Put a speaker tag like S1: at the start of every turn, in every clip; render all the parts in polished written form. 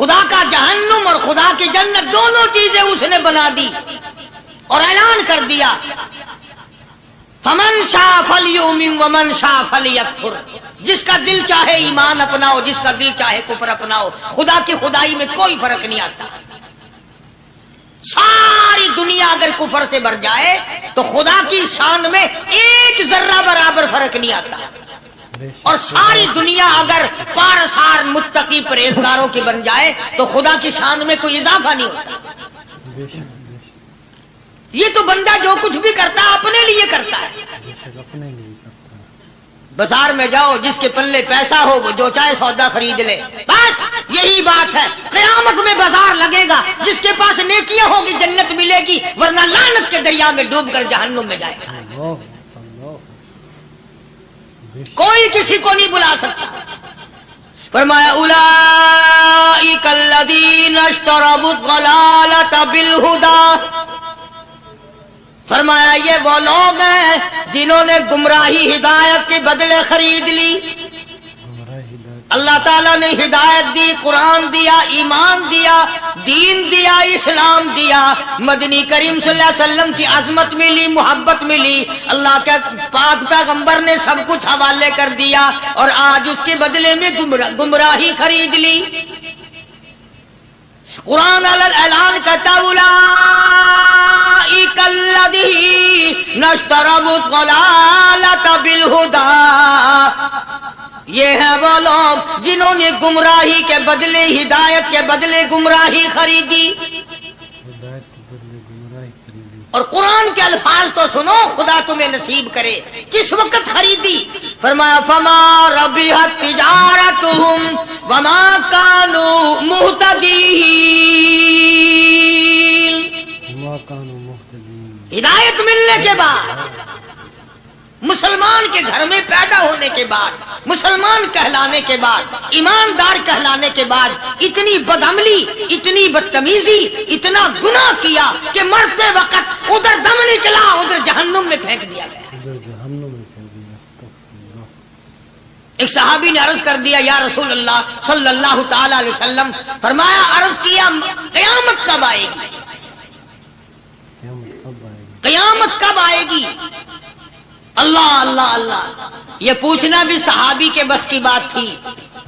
S1: خدا کا جہنم اور خدا کی جنت دونوں چیزیں اس نے بنا دی اور اعلان کر دیا فمن شاء فلیؤمن ومن شاء فلیکفر، جس کا دل چاہے ایمان اپناؤ، جس کا دل چاہے کفر اپناؤ، خدا کی خدائی میں کوئی فرق نہیں آتا۔ ساری دنیا اگر کفر سے بھر جائے تو خدا کی شان میں ایک ذرہ برابر فرق نہیں آتا، اور ساری دنیا اگر پارسار متقی پرہیزگاروں کی بن جائے تو خدا کی شان میں کوئی اضافہ نہیں ہوتا۔
S2: بے شک
S1: یہ تو بندہ جو کچھ بھی کرتا ہے اپنے لیے کرتا ہے۔
S2: بے شک اپنے لیے کرتا ہے۔
S1: بازار میں جاؤ، جس کے پلے پیسہ ہو وہ جو چاہے سودا خرید لے، بس یہی بات ہے۔ قیامت میں بازار لگے گا، جس کے پاس نیکیاں ہوگی جنت ملے گی، ورنہ لعنت کے دریا میں ڈوب کر جہنم میں جائے گا۔
S2: اللہ اللہ بے شک
S1: کوئی کسی کو نہیں بلا سکتا۔ فرمایا اولئک الذین اشتروا الضلالۃ بالہدی، فرمایا یہ وہ لوگ ہیں جنہوں نے گمراہی ہدایت کے بدلے خرید لی۔
S2: گمراہ ہدایت
S1: اللہ تعالیٰ نے ہدایت دی، قرآن دیا، ایمان دیا، دین دیا، اسلام دیا، مدنی کریم صلی اللہ علیہ وسلم کی عظمت ملی، محبت ملی، اللہ کے پاک پیغمبر نے سب کچھ حوالے کر دیا، اور آج اس کے بدلے میں گمراہی خرید لی۔ قرآن اعلان کرتا اولئک الذین اشتروا الضلالۃ بالہدی، یہ ہے وہ لوگ جنہوں نے گمراہی کے بدلے ہدایت کے بدلے گمراہی خریدی۔
S2: ہدایت کے بدلے گمراہی خریدی۔
S1: اور قرآن کے الفاظ تو سنو، خدا تمہیں نصیب کرے۔ کس وقت خریدی؟ فرمایا فما ربحت تجارتہم وما کانوا مہتدین،
S2: وما کانوا مہتدین،
S1: ہدایت ملنے کے بعد، مسلمان کے گھر میں پیدا ہونے کے بعد، مسلمان کہلانے کے بعد، ایماندار کہلانے کے بعد، اتنی بدعملی، اتنی بدتمیزی، اتنا گناہ کیا کہ مرتے وقت ادھر دم نکلا، ادھر جہنم میں پھینک دیا گیا۔
S2: ادھر جہنم میں چل گئی۔ استغفر اللہ۔
S1: ایک صحابی نے عرض کر دیا یا رسول اللہ صلی اللہ تعالی علیہ وسلم، فرمایا عرض کیا قیامت کب آئے گی؟
S2: قیامت کب آئے گی؟
S1: قیامت کب آئے گی؟ اللہ اللہ اللہ، یہ پوچھنا بھی صحابی کے بس کی بات تھی،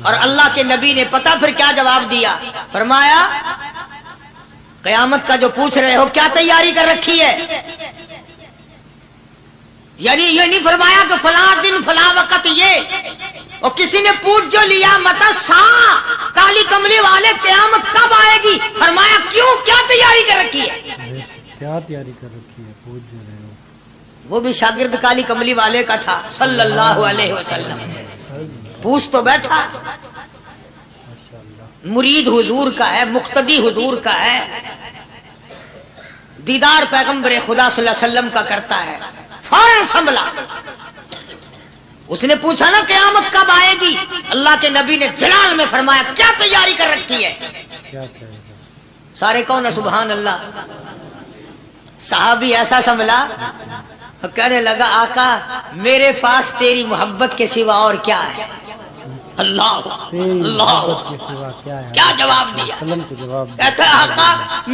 S1: اور اللہ کے نبی نے پتہ پھر کیا جواب دیا؟ فرمایا قیامت کا جو پوچھ رہے ہو کیا تیاری کر رکھی ہے؟ یعنی یہ نہیں فرمایا کہ فلاں دن فلاں وقت یہ، اور کسی نے پوچھ جو لیا متا سا کالی کملی والے قیامت کب آئے گی؟ فرمایا کیوں، کیا تیاری کر رکھی ہے؟
S2: کیا تیاری کر رکھی ہے؟ پوچھ جو رہے ہو۔
S1: وہ بھی شاگرد کالی کملی والے کا تھا صلی اللہ علیہ وسلم، پوچھ تو بیٹھا،
S2: ماشاء اللہ۔
S1: مرید حضور کا ہے، مقتدی حضور کا ہے، دیدار پیغمبر خدا صلی اللہ علیہ وسلم کا کرتا ہے، فوراً سنبھلا۔ اس نے پوچھا نا قیامت کب آئے گی؟ اللہ کے نبی نے جلال میں فرمایا کیا تیاری کر رکھی ہے؟
S2: کیا تیاری کر؟
S1: سارے کون ہے سبحان اللہ؟ صحابی ایسا سنبھلا، کہنے لگا آقا میرے پاس تیری محبت کے سوا اور کیا ہے؟ اللہ
S2: تیری
S1: اللہ،
S2: محبت کے سوا کیا ہے؟
S1: کیا جواب دیا؟
S2: وسلم کو جواب دیا،
S1: کہتا ہے آقا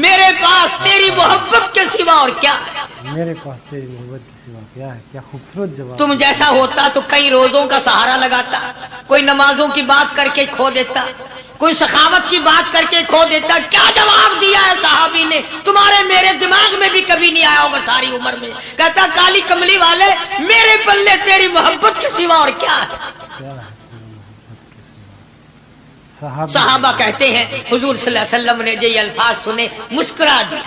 S1: میرے پاس تیری محبت کے سوا اور کیا ہے؟
S2: میرے پاس تیری محبت کے سوا کیا ہے؟ کیا خوبصورت جواب۔
S1: تم جیسا ہوتا تو کئی روزوں کا سہارا لگاتا، کوئی نمازوں کی بات کر کے کھو دیتا، کوئی سخاوت کی بات کر کے کھو دیتا۔ کیا جواب دیا ہے صحابی نے؟ تمہارے میرے دماغ میں بھی کبھی نہیں آیا ہوگا ساری عمر میں۔ کہتا کالی کملی والے میرے پلے تیری محبت کے سوا اور کیا ہے؟
S2: کیا ہے تیری محبت کے سوا؟
S1: صحابہ کہتے ہیں حضور صلی اللہ علیہ وسلم نے جو یہ الفاظ سنے مسکرا دیا۔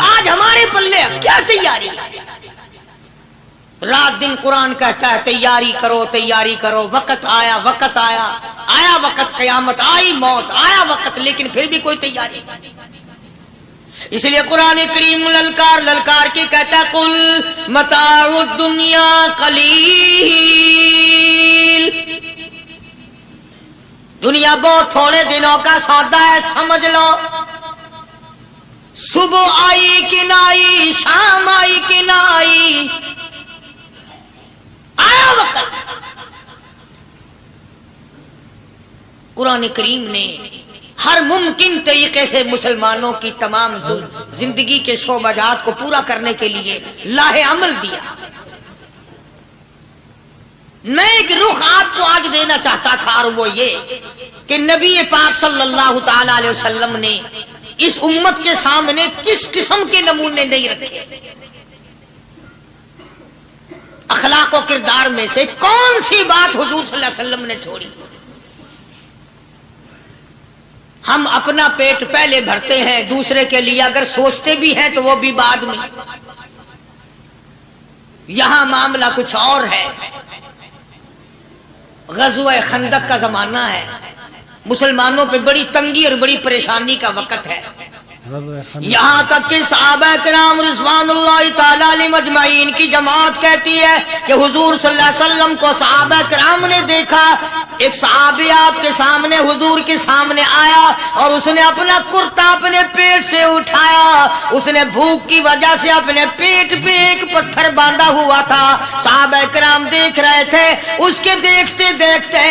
S1: آج ہمارے پلے کیا تیاری ہے؟ رات دن قرآن کہتا ہے تیاری کرو تیاری کرو، وقت آیا وقت آیا، آیا وقت قیامت آئی موت، آیا وقت، لیکن پھر بھی کوئی تیاری نہیں۔ اس لیے قرآن کریم للکار للکار کے کہتا ہے قل متاع الدنیا قلیل، دنیا بہت تھوڑے دنوں کا سودا ہے، سمجھ لو۔ صبح آئی کہ نہ آئی، شام آئی کہ نہ آئی، آیا وقت۔ قرآن کریم نے ہر ممکن طریقے سے مسلمانوں کی تمام زندگی کے شعبات کو پورا کرنے کے لیے لاہ عمل دیا. میں ایک رخ آپ کو آج دینا چاہتا تھا اور وہ یہ کہ نبی پاک صلی اللہ تعالی علیہ وسلم نے اس امت کے سامنے کس قسم کے نمونے نہیں رکھے. اخلاق و کردار میں سے کون سی بات حضور صلی اللہ علیہ وسلم نے چھوڑی؟ ہم اپنا پیٹ پہلے بھرتے ہیں، دوسرے کے لیے اگر سوچتے بھی ہیں تو وہ بھی بعد میں. یہاں معاملہ کچھ اور ہے. غزوہ خندق کا زمانہ ہے، مسلمانوں پہ بڑی تنگی اور بڑی پریشانی کا وقت ہے. یہاں تک کہ صحابہ کرام رضوان اللہ تعالی علیہم اجمعین کی جماعت کہتی ہے کہ حضور صلی اللہ علیہ وسلم کو صحابہ کرام نے دیکھا. ایک صحابی آپ کے سامنے حضور کے سامنے آیا اور اس نے اپنا کرتا اپنے پیٹ سے اٹھایا. اس نے بھوک کی وجہ سے اپنے پیٹ پہ ایک پتھر باندھا ہوا تھا. صحابہ کرام دیکھ رہے تھے. اس کے دیکھتے دیکھتے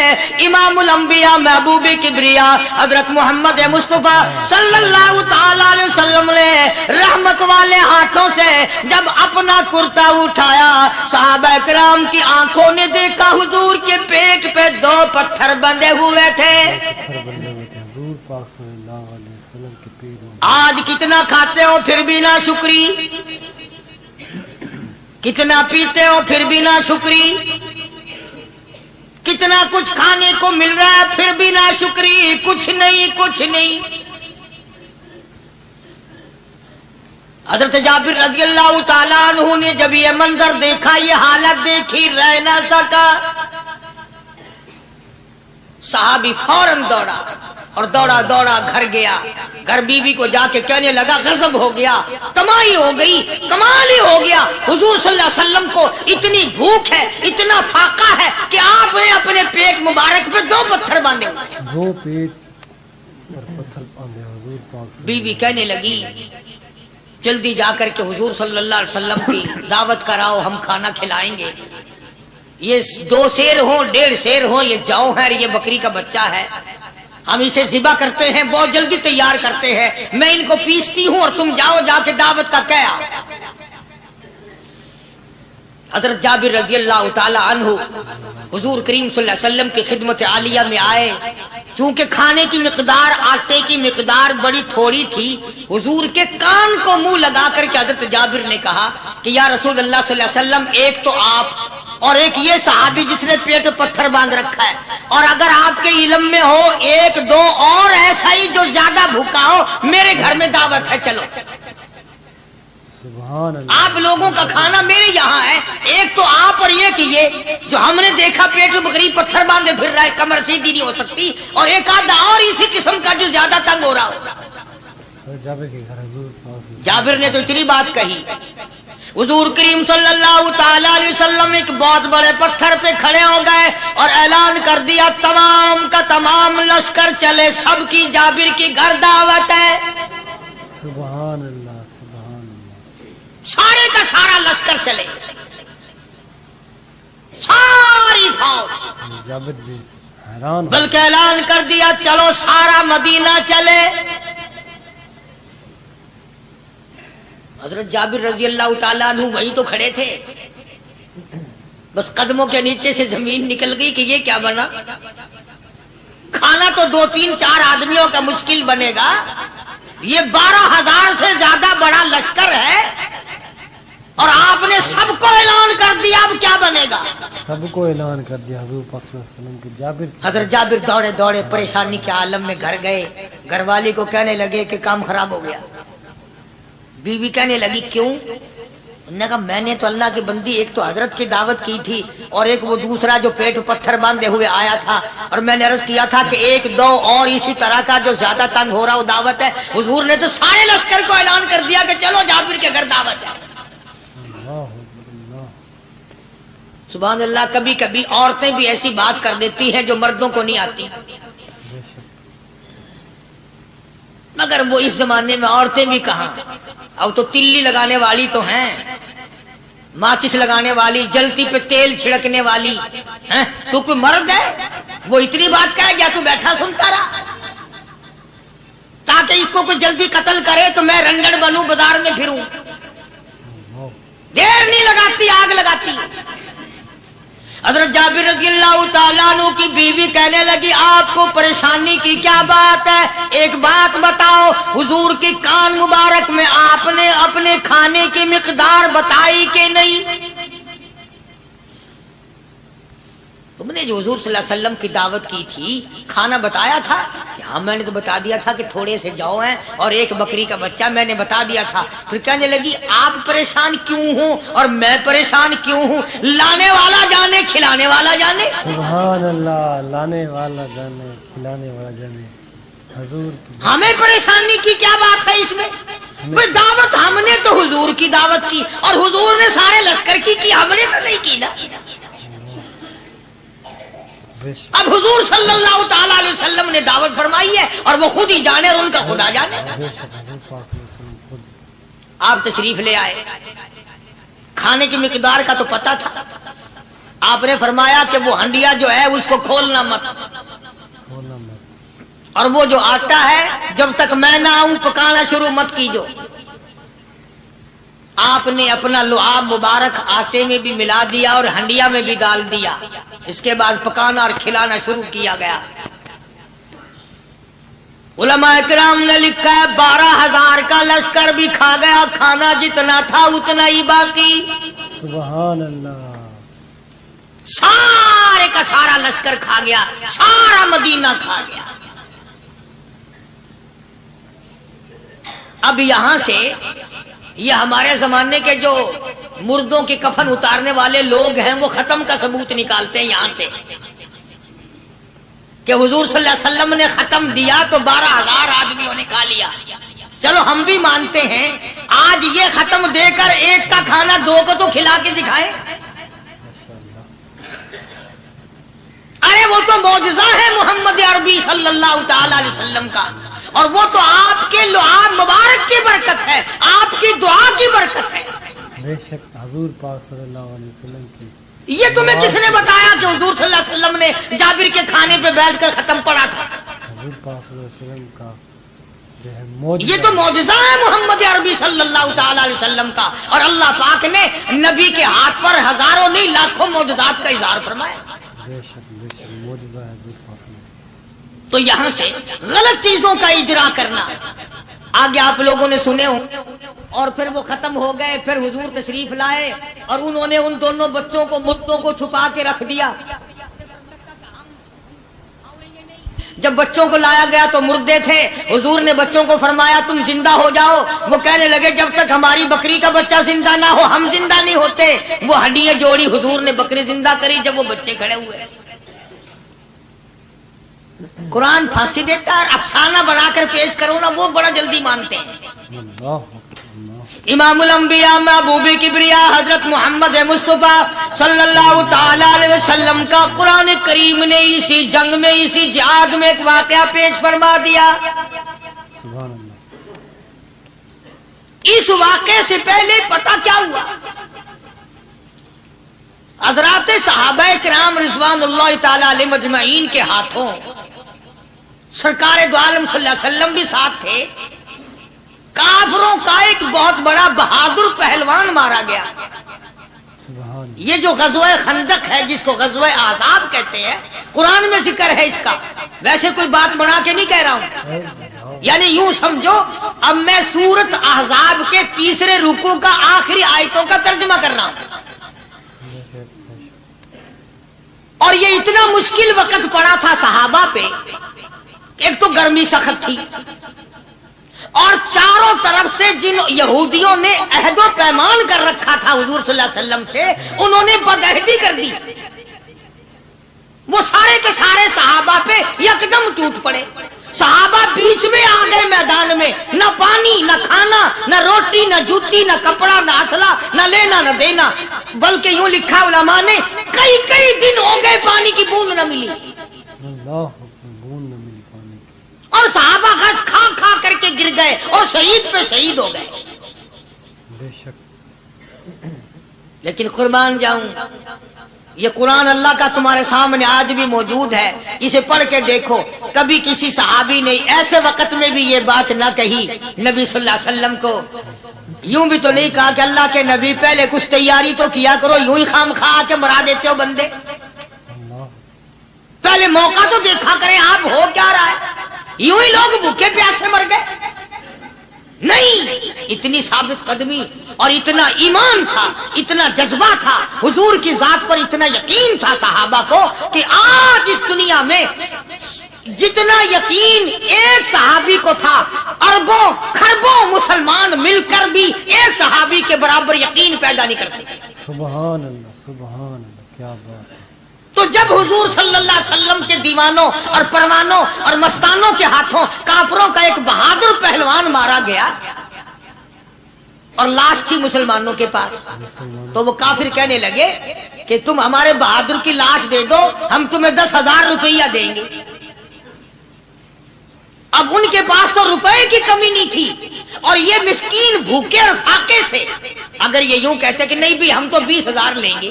S1: امام الانبیاء محبوب کبریا حضرت محمد مصطفیٰ صلی اللہ تعالی علیہ وسلم نے رحمت والے ہاتھوں سے جب اپنا کرتا اٹھایا، صحابہ کرام کی آنکھوں نے دیکھا حضور کے پیٹ پہ 2 پتھر بندھے ہوئے تھے.
S2: حضور پاک صلی اللہ علیہ وسلم کے پیٹ میں.
S1: آج کتنا کھاتے ہو پھر بھی نہ شکری، کتنا پیتے ہو پھر بھی نہ شکری، کتنا کچھ کھانے کو مل رہا ہے پھر بھی نہ شکری. کچھ نہیں کچھ نہیں. حضرت جابر رضی اللہ تعالیٰ عنہ نے جب یہ منظر دیکھا، یہ حالت دیکھی، رہ نہ سکا. صحابی فوراً دوڑا اور دوڑا دوڑا گھر گیا. گھر بیوی کو جا کے کہنے لگا غضب ہو گیا، تمائی ہو گئی، کمال ہی ہو گیا. حضور صلی اللہ علیہ وسلم کو اتنی بھوک ہے، اتنا فاقہ ہے کہ آپ نے اپنے پیٹ مبارک پہ 2 پتھر باندھے ہوئے.
S2: 2 پیٹ اور پتھر باندھے حضور پاک.
S1: بیوی کہنے لگی جلدی جا کر کے حضور صلی اللہ علیہ وسلم کی دعوت کراؤ، ہم کھانا کھلائیں گے. یہ 2 شیر ہوں 1.5 شیر ہوں، یہ جاؤ ہے، یہ بکری کا بچہ ہے، ہم اسے ذبح کرتے ہیں، بہت جلدی تیار کرتے ہیں، میں ان کو پیستی ہوں اور تم جاؤ جا کے دعوت کا کیا. حضرت جابر رضی اللہ تعالی عنہ حضور کریم صلی اللہ علیہ وسلم کی خدمت عالیہ میں آئے. چونکہ کھانے کی مقدار، آٹے کی مقدار بڑی تھوڑی تھی، حضور کے کان کو منہ لگا کر کے حضرت جابر نے کہا کہ یا رسول اللہ صلی اللہ علیہ وسلم، ایک تو آپ اور ایک یہ صحابی جس نے پیٹ پتھر باندھ رکھا ہے، اور اگر آپ کے علم میں ہو 1-2 اور ایسا ہی جو زیادہ بھوکا ہو، میرے گھر میں دعوت ہے، چلو.
S2: سبحان اللہ.
S1: آپ لوگوں کا کھانا میرے یہاں ہے. ایک تو آپ اور یہ کہ یہ جو ہم نے دیکھا پیٹ میں بکری پتھر باندھے پھر رہا ہے، کمر سیدھی نہیں ہو سکتی، اور ایک آدھا اور اسی قسم کا جو زیادہ تنگ ہو رہا ہو.
S2: جابر کے گھر حضور پاک.
S1: جابر نے تو اتنی بات کہی. حضور کریم صلی اللہ تعالی علیہ وسلم ایک بہت بڑے پتھر پہ کھڑے ہو گئے اور اعلان کر دیا تمام کا تمام لشکر چلے، سب کی جابر کی گھر دعوت ہے.
S2: سبحان اللہ سبحان اللہ.
S1: سارے کا سارا لشکر چلے، ساری فوج.
S2: جابر بھی حیران.
S1: بلکہ اعلان کر دیا چلو سارا مدینہ چلے. حضرت جابر رضی اللہ تعالیٰ عنہ وہی تو کھڑے تھے، بس قدموں کے نیچے سے زمین نکل گئی کہ یہ کیا بنا. کھانا تو 2-3-4 آدمیوں کا مشکل بنے گا، یہ 12,000 سے زیادہ بڑا لشکر ہے اور آپ نے سب کو اعلان کر دیا، اب کیا بنے گا.
S2: سب کو اعلان کر دیا حضور پاک صلی اللہ علیہ وسلم کے. جابر
S1: حضرت جابر دوڑے دوڑے پریشانی کے عالم میں گھر گئے. گھر والی کو کہنے لگے کہ کام خراب ہو گیا. بیوی کہنے لگی کیوں؟ انہوں نے کہا میں نے تو اللہ کی بندی ایک تو حضرت کی دعوت کی تھی اور ایک وہ دوسرا جو پیٹ پتھر باندھے ہوئے آیا تھا، اور میں نے عرض کیا تھا کہ 1-2 اور اسی طرح کا جو زیادہ تنگ ہو رہا وہ دعوت ہے. حضور نے تو سارے لشکر کو اعلان کر دیا کہ چلو جابر کے گھر دعوت ہے. سبحان اللہ. کبھی کبھی عورتیں بھی ایسی بات کر دیتی ہیں جو مردوں کو نہیں آتی، مگر وہ اس زمانے میں عورتیں بھی کہاں. اب تو تلی لگانے والی تو ہیں، ماچس لگانے والی، جلتی پہ تیل چھڑکنے والی. تو کوئی مرد ہے؟ وہ اتنی بات کہہ گیا تو بیٹھا سنتا رہا تاکہ اس کو کوئی جلدی قتل کرے تو میں رنگڑ بنوں بازار میں پھروں. دیر نہیں لگاتی آگ لگاتی. حضرت جابر رضی اللہ تعالیٰ عنہ کی بیوی کہنے لگی آپ کو پریشانی کی کیا بات ہے؟ ایک بات بتاؤ، حضور کی کان مبارک میں آپ نے اپنے کھانے کی مقدار بتائی کہ نہیں؟ تم نے جو حضور صلی اللہ علیہ وسلم کی دعوت کی تھی کھانا بتایا تھا؟ کہ ہاں میں نے تو بتا دیا تھا کہ تھوڑے سے جو ہیں اور ایک بکری کا بچہ میں نے بتا دیا تھا. پھر کہنے لگی آپ پریشان کیوں ہوں اور میں پریشان کیوں ہوں؟ لانے والا جانے کھلانے والا جانے.
S2: سبحان اللہ. لانے والا جانے کھلانے والا جانے. حضور کی
S1: ہمیں پریشانی کی کیا بات ہے اس میں؟ بس دعوت ہم نے تو حضور کی دعوت کی اور حضور نے سارے لشکر کی ہم نے تو نہیں کی نا.
S2: بے شک
S1: اب حضور صلی اللہ تعالی علیہ وسلم نے دعوت فرمائی ہے اور وہ خود ہی جانے اور ان کا خدا جانے.
S2: بے شک حضور پاک صلی اللہ علیہ وسلم خود
S1: آپ تشریف لے آئے، کھانے کی مقدار کا تو پتا تھا. آپ نے فرمایا کہ وہ ہنڈیا جو ہے اس کو کھولنا مت،
S2: کھولنا مت.
S1: اور وہ جو آٹا ہے جب تک میں نہ آؤں پکانا شروع مت کیجو. آپ نے اپنا لعاب مبارک آٹے میں بھی ملا دیا اور ہنڈیا میں بھی ڈال دیا. اس کے بعد پکانا اور کھلانا شروع کیا گیا. علماء اکرام نے لکھا ہے 12,000 کا لشکر بھی کھا گیا، کھانا جتنا تھا اتنا ہی باقی.
S2: سبحان اللہ.
S1: سارے کا سارا لشکر کھا گیا، سارا مدینہ کھا گیا. اب یہاں سے یہ ہمارے زمانے کے جو مردوں کے کفن اتارنے والے لوگ ہیں وہ ختم کا ثبوت نکالتے ہیں یہاں سے کہ حضور صلی اللہ علیہ وسلم نے ختم دیا تو 12,000 آدمیوں نے کھا لیا. چلو ہم بھی مانتے ہیں آج یہ ختم دے کر ایک کا کھانا 2 کو تو کھلا کے دکھائیں.
S2: ماشاء اللہ.
S1: ارے وہ تو معجزہ ہے محمد عربی صلی اللہ تعالی علیہ وسلم کا، اور وہ تو آپ کے لعاب مبارک کی برکت ہے، آپ کی دعا کی برکت ہے.
S2: بے شک حضور پاک صلی اللہ علیہ وسلم کی.
S1: یہ تمہیں کس نے بتایا کہ حضور صلی اللہ علیہ وسلم نے جابر کے کھانے پہ بیٹھ کر ختم پڑا تھا؟
S2: حضور پاک صلی اللہ علیہ وسلم کا جو ہے
S1: یہ
S2: معجزہ.
S1: تو معجزہ ہے محمد عربی صلی اللہ تعالی علیہ وسلم کا، اور اللہ پاک نے نبی کے ہاتھ پر ہزاروں نہیں لاکھوں معجزات کا اظہار فرمایا.
S2: بے شک معجزہ ہے حضور پاک صلی اللہ علیہ وسلم.
S1: تو یہاں سے غلط چیزوں کا اجرا کرنا آگے آپ لوگوں نے سنے ہوں. اور پھر وہ ختم ہو گئے، پھر حضور تشریف لائے اور انہوں نے ان دونوں بچوں کو مردوں کو چھپا کے رکھ دیا. جب بچوں کو لایا گیا تو مردے تھے. حضور نے بچوں کو فرمایا تم زندہ ہو جاؤ. وہ کہنے لگے جب تک ہماری بکری کا بچہ زندہ نہ ہو ہم زندہ نہیں ہوتے. وہ ہڈیاں جوڑی، حضور نے بکری زندہ کری جب وہ بچے کھڑے ہوئے. قرآن پھانسی دیتا ہے، افسانہ بنا کر پیش کرو نا وہ بڑا جلدی مانتے ہیں.
S2: اللہ
S1: امام الانبیاء محبوب کبریا حضرت محمد مصطفیٰ صلی اللہ تعالی علیہ وسلم کا قرآن کریم نے اسی جنگ میں اسی جہاد میں ایک واقعہ پیش فرما دیا.
S2: سبحان اللہ.
S1: اس واقعے سے پہلے پتہ کیا ہوا؟ حضرات صحابہ کرام رضوان اللہ تعالی علیہ مجمعین کے ہاتھوں سرکار دو عالم صلی اللہ علیہ وسلم بھی ساتھ تھے. کافروں کا ایک بہت بڑا بہادر پہلوان مارا گیا.
S2: سبحان اللہ.
S1: یہ جو غزوہ خندق ہے جس کو غزوہ احزاب کہتے ہیں، قرآن میں ذکر ہے اس کا. ویسے کوئی بات بنا کے نہیں کہہ رہا ہوں، یعنی یوں سمجھو اب میں سورت احزاب کے 3 رکوع کا آخری آیتوں کا ترجمہ کر رہا ہوں. اور یہ اتنا مشکل وقت پڑا تھا صحابہ پہ. ایک تو گرمی سخت تھی اور چاروں طرف سے جن یہودیوں نے عہد و پیمان کر رکھا تھا حضور صلی اللہ علیہ وسلم سے، انہوں نے بدعہدی کر دی. وہ سارے کے سارے صحابہ پہ یکدم ٹوٹ پڑے. صحابہ بیچ میں آ گئے میدان میں، نہ پانی نہ کھانا نہ روٹی نہ جوتی نہ کپڑا نہ اسلحہ نہ لینا نہ دینا. بلکہ یوں لکھا علماء نے کئی دن ہو گئے پانی کی بوند نہ ملی.
S2: اللہ بوند نہ ملی پانی کی.
S1: اور صحابہ گھاس کھا کھا کر کے گر گئے اور شہید پہ شہید ہو گئے.
S2: بے شک.
S1: لیکن قربان جاؤں یہ قرآن اللہ کا تمہارے سامنے آج بھی موجود ہے، اسے پڑھ کے دیکھو۔ کبھی کسی صحابی نے ایسے وقت میں بھی یہ بات نہ کہی نبی صلی اللہ علیہ وسلم کو، یوں بھی تو نہیں کہا کہ اللہ کے نبی پہلے کچھ تیاری تو کیا کرو، یوں ہی خام خواہ کے مرا دیتے ہو بندے، پہلے موقع تو دیکھا کریں آپ ہو کیا رہا ہے، یوں ہی لوگ بھوکے پیاسے مر گئے۔ نہیں، اتنی ثابت قدمی اور اتنا ایمان تھا، اتنا جذبہ تھا، حضور کی ذات پر اتنا یقین تھا صحابہ کو کہ آج اس دنیا میں جتنا یقین ایک صحابی کو تھا، اربوں خربوں مسلمان مل کر بھی ایک صحابی کے برابر یقین پیدا نہیں کر سکے۔
S2: سبحان اللہ، سبحان اللہ، کیا بات ہے۔
S1: تو جب حضور صلی اللہ علیہ وسلم کے دیوانوں اور پروانوں اور مستانوں کے ہاتھوں کافروں کا ایک بہادر پہلوان مارا گیا اور لاش تھی مسلمانوں کے پاس، تو وہ کافر کہنے لگے کہ تم ہمارے بہادر کی لاش دے دو، ہم تمہیں 10,000 روپیہ دیں گے۔ اب ان کے پاس تو روپے کی کمی نہیں تھی، اور یہ مسکین بھوکے اور فاقے سے اگر یہ یوں کہتے کہ نہیں بھی ہم تو 20,000 لیں گے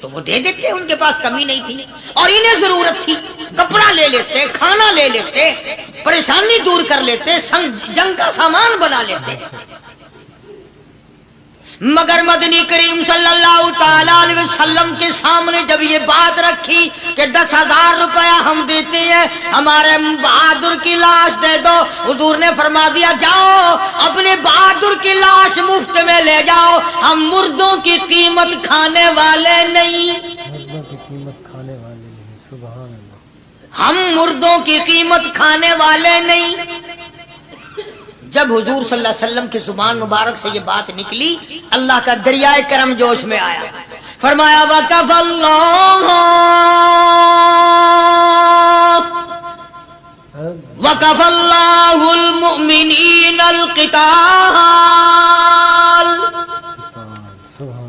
S1: تو وہ دے دیتے، ان کے پاس کمی نہیں تھی، اور انہیں ضرورت تھی، کپڑا لے لیتے، کھانا لے لیتے، پریشانی دور کر لیتے، جنگ کا سامان بنا لیتے۔ مگر مدنی کریم صلی اللہ تعالی علیہ وسلم کے سامنے جب یہ بات رکھی کہ 10,000 روپیہ ہم دیتے ہیں، ہمارے بہادر کی لاش دے دو، حضور نے فرما دیا جاؤ اپنے بہادر کی لاش مفت میں لے جاؤ، ہم مردوں کی قیمت کھانے والے نہیں،
S2: مردوں کی قیمت کھانے والے نہیں، سبحان اللہ۔
S1: ہم مردوں کی قیمت کھانے والے نہیں۔ جب حضور صلی اللہ علیہ وسلم کی زبان مبارک سے یہ بات نکلی، اللہ کا دریائے کرم جوش میں آیا، فرمایا وَكَفَ اللَّهُ الْمُؤْمِنِينَ الْقِتَالَ،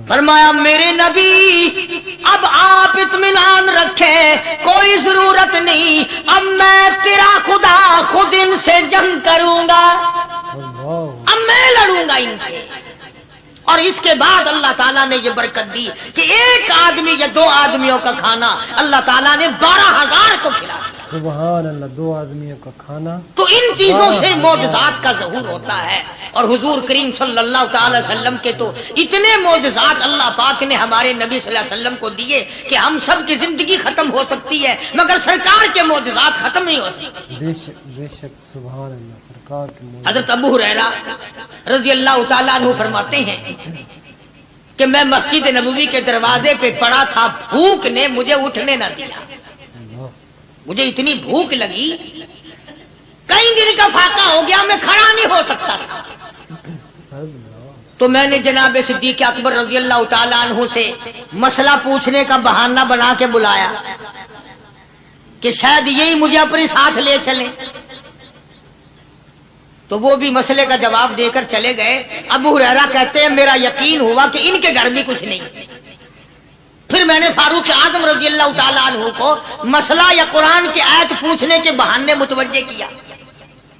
S1: فرمایا میرے نبی اب آپ اطمینان رکھے، کوئی ضرورت نہیں، اب میں تیرا خدا خود ان سے جنگ کروں گا، اب میں لڑوں گا ان سے۔ اور اس کے بعد اللہ تعالیٰ نے یہ برکت دی کہ ایک آدمی یا 2 آدمیوں کا کھانا اللہ تعالیٰ نے 12,000 کو کھلایا۔
S2: سبحان اللہ، 2 آدمیوں کا کھانا۔
S1: تو ان چیزوں سے معجزات کا ظہور ہوتا ہے، اور حضور کریم صلی اللہ تعالی وسلم کے تو اتنے معجزات اللہ پاک نے ہمارے نبی صلی اللہ علیہ وسلم کو دیے کہ ہم سب کی زندگی ختم ہو سکتی ہے مگر سرکار کے معجزات ختم نہیں ہو سکتی۔
S2: بے شک، بے شک، سبحان اللہ، سرکار کے معجزات۔
S1: حضرت ابو ہریرہ رضی اللہ تعالیٰ عنہ فرماتے ہیں کہ میں مسجد نبوی کے دروازے پہ پڑا تھا، بھوک نے مجھے اٹھنے نہ دیا، مجھے اتنی بھوک لگی، کئی دن کا فاقہ ہو گیا، میں کھڑا نہیں ہو سکتا تھا۔ تو میں نے جناب صدیق اکبر رضی اللہ تعالیٰ عنہ سے مسئلہ پوچھنے کا بہانہ بنا کے بلایا کہ شاید یہی مجھے اپنے ساتھ لے چلے، تو وہ بھی مسئلے کا جواب دے کر چلے گئے۔ ابو ہریرہ کہتے ہیں میرا یقین ہوا کہ ان کے گھر بھی کچھ نہیں۔ پھر میں نے فاروق اعظم رضی اللہ تعالیٰ عنہ کو مسئلہ یا قرآن کی آیت پوچھنے کے بہانے متوجہ کیا،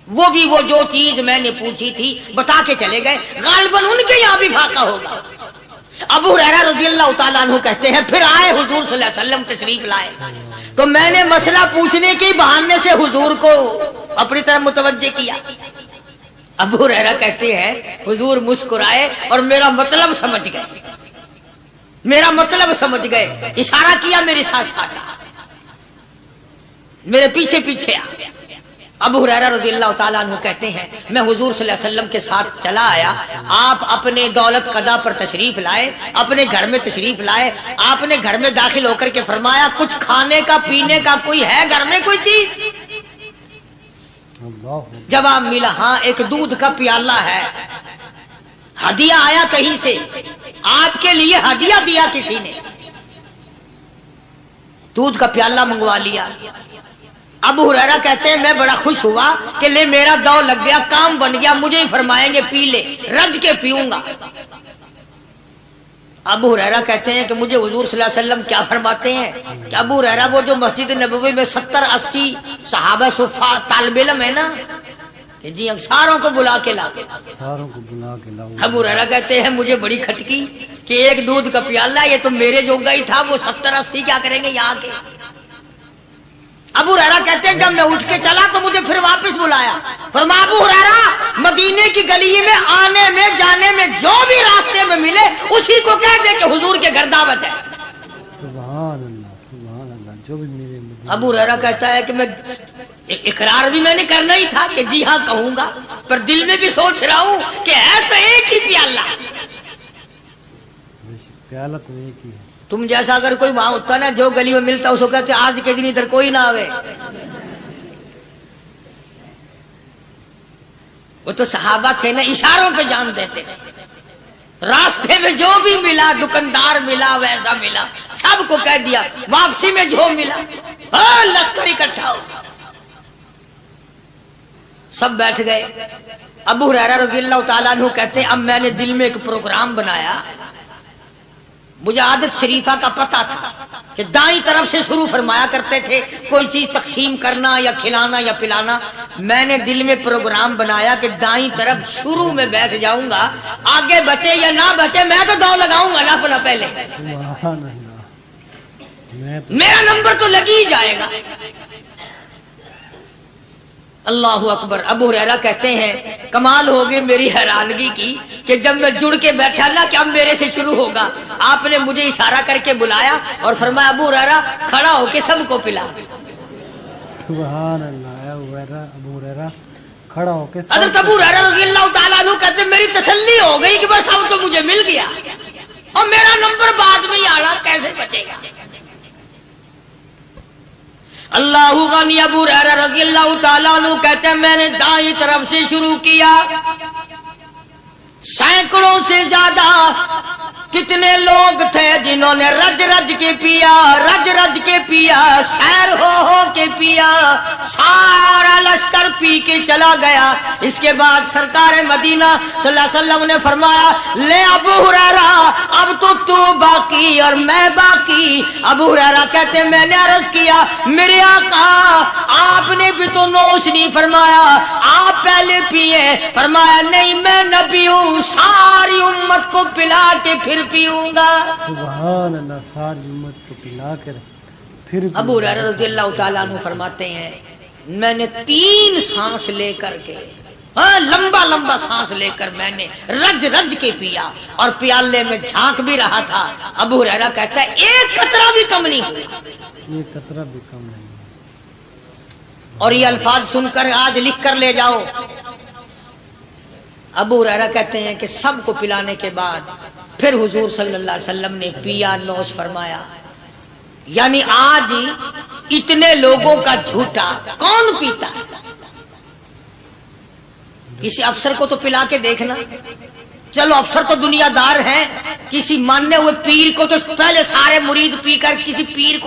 S1: وہ بھی وہ جو چیز میں نے پوچھی تھی بتا کے چلے گئے، غالباً ان کے یہاں بھی فاقہ ہوگا۔ ابو ہریرہ رضی اللہ تعالیٰ عنہ کہتے ہیں پھر آئے حضور صلی اللہ علیہ وسلم تشریف لائے، تو میں نے مسئلہ پوچھنے کے بہانے سے حضور کو اپنی طرف متوجہ کیا۔ ابو ہریرہ کہتے ہیں حضور مسکرائے اور میرا مطلب سمجھ گئے، میرا مطلب سمجھ گئے، اشارہ کیا میرے ساتھ ساتھ، میرے پیچھے پیچھے آ۔ ابو ہریرہ رضی اللہ تعالیٰ عنہ کہتے ہیں میں حضور صلی اللہ علیہ وسلم کے ساتھ چلا آیا، آپ اپنے دولت قضا پر تشریف لائے، اپنے گھر میں تشریف لائے، آپ نے گھر میں داخل ہو کر کے فرمایا کچھ کھانے کا پینے کا کوئی ہے گھر میں کوئی چیز؟ جواب ملا ہاں ایک دودھ کا پیالہ ہے، ہدیہ آیا کہیں سے، آپ کے لیے ہدیہ دیا کسی نے، دودھ کا پیالہ منگوا لیا۔ ابو ہریرہ کہتے ہیں میں بڑا خوش ہوا کہ لے میرا دو لگ گیا، کام بن گیا، مجھے ہی فرمائیں گے پی لے، رج کے پیوں گا۔ ابو ہریرہ کہتے ہیں کہ مجھے حضور صلی اللہ علیہ وسلم کیا فرماتے ہیں کہ ابو ہریرہ وہ جو مسجد نبوی میں 70-80 صحابہ صفا طالب علم ہے نا، کہ جی ساروں کو بلا کے لا.
S2: ساروں کو بلا کے لاؤ.
S1: ابو ہریرہ کہتے ہیں مجھے بڑی کھٹکی کہ ایک دودھ کا پیالہ یہ تو میرے جوگا ہی تھا، وہ 70-80 کیا کریں گے یہاں کے. ابو ہریرہ کہتے ہیں جب میں اٹھ کے چلا تو مجھے پھر واپس بلایا. فرمایا ابو ہریرہ مدینے کی گلی میں آنے میں جانے میں جو بھی راستے میں ملے اسی کو کہہ دے کہ حضور کے گھر دعوت ہے.
S2: سبحان اللہ جو بھی میرے مدینے.
S1: ابو ہریرہ کہتا ہے کہ میں اقرار بھی میں نے کرنا ہی تھا کہ جی ہاں کہوں گا، پر دل میں بھی سوچ رہا ہوں کہ ہے تو ایک ہی پیالہ.
S2: پیالہ تو ایک ہی ہے.
S1: تم جیسا اگر کوئی وہاں ہوتا نا جو گلی میں ملتا اس کو کہتے آج کے دن ادھر کوئی نہ آوے. وہ تو صحابہ تھے نا، اشاروں پہ جان دیتے تھے. راستے میں جو بھی ملا، دکاندار ملا ویسا ملا، سب کو کہہ دیا. واپسی میں جو ملا لشکر اکٹھا ہو. سب بیٹھ گئے. ابو ہریرہ رضی اللہ تعالیٰ عنہ کہتے ہیں اب میں نے دل میں ایک پروگرام بنایا. مجھے عادت شریفہ کا پتہ تھا کہ دائیں طرف سے شروع فرمایا کرتے تھے کوئی چیز تقسیم کرنا یا کھلانا یا پلانا. میں نے دل میں پروگرام بنایا کہ دائیں طرف شروع میں بیٹھ جاؤں گا، آگے بچے یا نہ بچے میں تو دو لگاؤں گا نا اپنا پہلے.
S2: سبحان اللہ.
S1: میرا نمبر تو لگ ہی جائے گا. اللہ اکبر. ابو ہریرہ کہتے ہیں کمال ہوگی میری حیرانگی کی کہ جب میں جڑ کے بیٹھا نا کہ اب میرے سے شروع ہوگا، آپ نے مجھے اشارہ کر کے بلایا اور فرمایا ابو ہریرہ کھڑا ہو کے سب کو پلا.
S2: سبحان اللہ. ابو ہریرہ کھڑا ہو کے
S1: حضرت ابو ہریرہ رضی اللہ تعالیٰ عنہ کہتے میری تسلی ہو گئی کہ بس اب تو مجھے مل گیا اور میرا نمبر بعد میں ہی آ رہا، کیسے بچے گا. اللہ غنی. ابو ہریرہ رضی اللہ تعالیٰ عنہ کہتے ہیں میں نے دائیں طرف سے شروع کیا. سینکڑوں سے زیادہ کتنے لوگ تھے جنہوں نے رج رج کے پیا، رج رج کے پیا، سیر ہو کے پیا. سارا لشکر پی کے چلا گیا. اس کے بعد سرکار مدینہ صلی اللہ علیہ وسلم نے فرمایا لے ابو ہریرہ اب تو باقی اور میں باقی. ابو ہریرہ کہتے ہیں میں نے عرض کیا میرے آقا آپ نے بھی تو نوش نہیں فرمایا، آپ پہلے پیے. فرمایا نہیں میں نبی ہوں، ساری امت کو پلا کے پھر پیوں گا.
S2: سبحان اللہ. ساری امت کو پلا کر پھر.
S1: ابو ہریرہ رضی اللہ تعالیٰ عنہ فرماتے ہیں میں نے 3 سانس لے کر کے لمبا لمبا سانس لے کر میں نے رج رج کے پیا اور پیالے میں جھانک بھی رہا تھا. ابو ہریرہ کہتا ہے ایک قطرہ بھی کم نہیں ہوا.
S2: ایک قطرہ بھی کم نہیں.
S1: اور یہ الفاظ سن کر آج لکھ کر لے جاؤ. ابو ہریرہ کہتے ہیں کہ سب کو پلانے کے بعد پھر حضور صلی اللہ علیہ وسلم نے پیا، نوش فرمایا. یعنی آج اتنے لوگوں کا جھوٹا کون پیتا ہے؟ کسی افسر کو تو پلا کے دیکھنا. چلو افسر تو دنیا دار ہیں، کسی ماننے ہوئے پیر کو تو پہلے سارے مرید پی کر کسی پیر کو